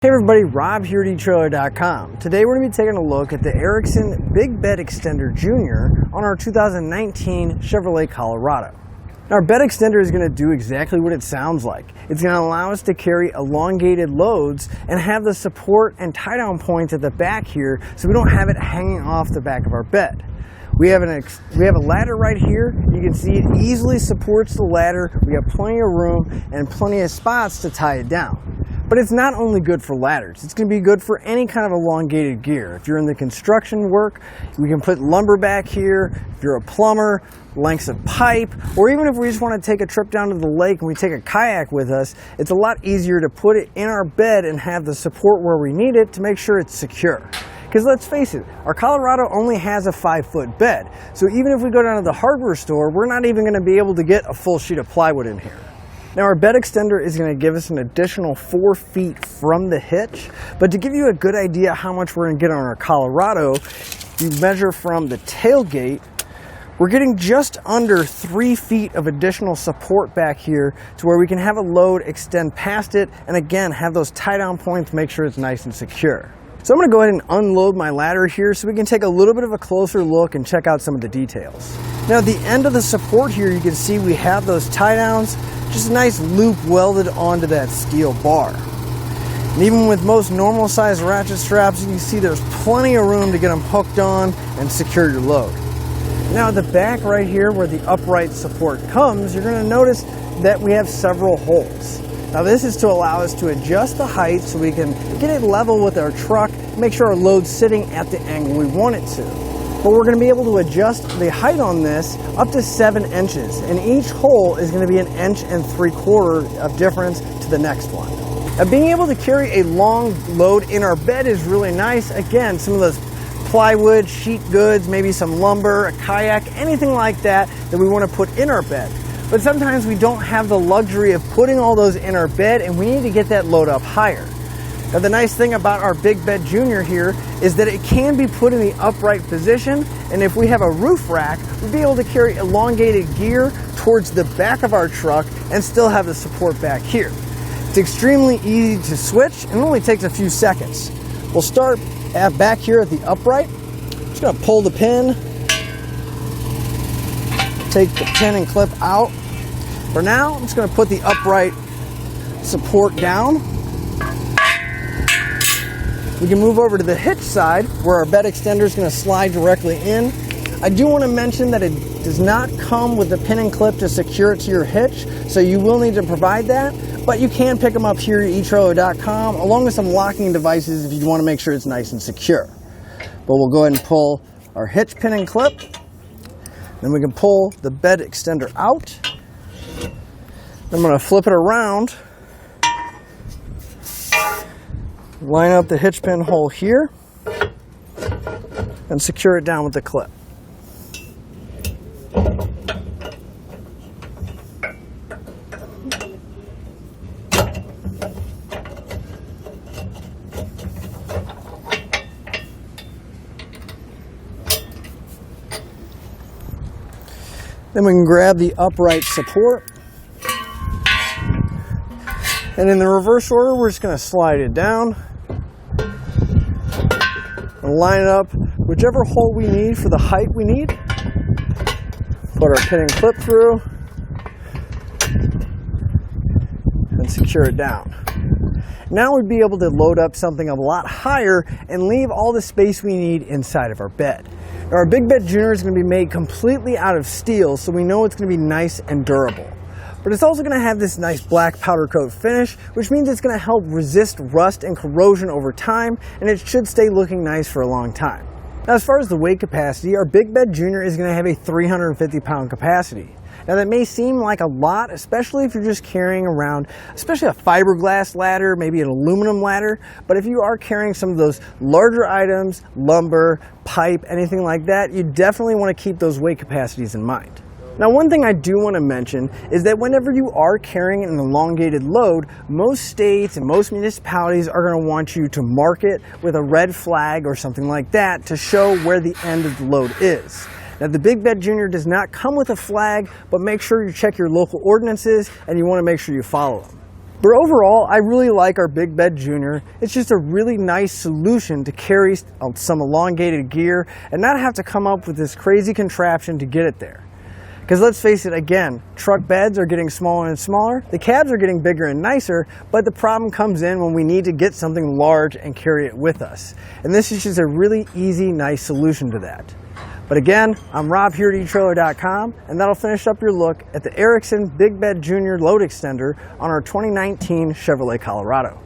Hey everybody, Rob here at eTrailer.com. Today we're going to be taking a look at the Erickson Big Bed Extender Jr. on our 2019 Chevrolet Colorado. Now, our bed extender is going to do exactly what it sounds like. It's going to allow us to carry elongated loads and have the support and tie-down points at the back here so we don't have it hanging off the back of our bed. We have a ladder right here. You can see it easily supports the ladder. We have plenty of room and plenty of spots to tie it down. But it's not only good for ladders, it's going to be good for any kind of elongated gear. If you're in the construction work, we can put lumber back here. If you're a plumber, lengths of pipe, or even if we just want to take a trip down to the lake and we take a kayak with us, it's a lot easier to put it in our bed and have the support where we need it to make sure it's secure. Because let's face it, our Colorado only has a 5-foot bed. So even if we go down to the hardware store, we're not even going to be able to get a full sheet of plywood in here. Now, our bed extender is going to give us an additional 4 feet from the hitch, but to give you a good idea how much we're going to get on our Colorado, you measure from the tailgate, we're getting just under 3 feet of additional support back here to where we can have a load extend past it and again have those tie down points, make sure it's nice and secure. So I'm going to go ahead and unload my ladder here so we can take a little bit of a closer look and check out some of the details. Now, at the end of the support here, you can see we have those tie downs, just a nice loop welded onto that steel bar. And even with most normal size ratchet straps, you can see there's plenty of room to get them hooked on and secure your load. Now at the back right here where the upright support comes, you're going to notice that we have several holes. Now this is to allow us to adjust the height so we can get it level with our truck, make sure our load's sitting at the angle we want it to. But we're going to be able to adjust the height on this up to 7 inches, and each hole is going to be 1.75 inches of difference to the next one. Now, being able to carry a long load in our bed is really nice. Again, some of those plywood, sheet goods, maybe some lumber, a kayak, anything like that we want to put in our bed. But sometimes we don't have the luxury of putting all those in our bed and we need to get that load up higher. Now the nice thing about our Big Bed Jr. here is that it can be put in the upright position, and if we have a roof rack, we'll be able to carry elongated gear towards the back of our truck and still have the support back here. It's extremely easy to switch and it only takes a few seconds. We'll start back here at the upright. I'm just going to pull the pin, take the pin and clip out. For now, I'm just going to put the upright support down. We can move over to the hitch side where our bed extender is going to slide directly in. I do want to mention that it does not come with a pin and clip to secure it to your hitch, so you will need to provide that, but you can pick them up here at eTrailer.com along with some locking devices if you want to make sure it's nice and secure. But we'll go ahead and pull our hitch pin and clip. Then we can pull the bed extender out. I'm going to flip it around, line up the hitch pin hole here, and secure it down with the clip. Then we can grab the upright support. And in the reverse order, we're just going to slide it down and line it up whichever hole we need for the height we need. Put our pin and clip through and secure it down. Now we'd be able to load up something a lot higher and leave all the space we need inside of our bed. Now, our Big Bed Jr. is going to be made completely out of steel, so we know it's going to be nice and durable. But it's also going to have this nice black powder coat finish, which means it's going to help resist rust and corrosion over time, and it should stay looking nice for a long time. Now, as far as the weight capacity, our Big Bed Jr. is going to have a 350-pound capacity. Now, that may seem like a lot, especially if you're just carrying around, especially a fiberglass ladder, maybe an aluminum ladder, but if you are carrying some of those larger items, lumber, pipe, anything like that, you definitely want to keep those weight capacities in mind. Now, one thing I do want to mention is that whenever you are carrying an elongated load, most states and most municipalities are going to want you to mark it with a red flag or something like that to show where the end of the load is. Now, the Big Bed Jr. does not come with a flag, but make sure you check your local ordinances and you want to make sure you follow them. But overall, I really like our Big Bed Junior. It's just a really nice solution to carry some elongated gear and not have to come up with this crazy contraption to get it there. Because let's face it, again, truck beds are getting smaller and smaller, the cabs are getting bigger and nicer, but the problem comes in when we need to get something large and carry it with us. And this is just a really easy, nice solution to that. But again, I'm Rob here at eTrailer.com, and that'll finish up your look at the Erickson Big Bed Junior Load Extender on our 2019 Chevrolet Colorado.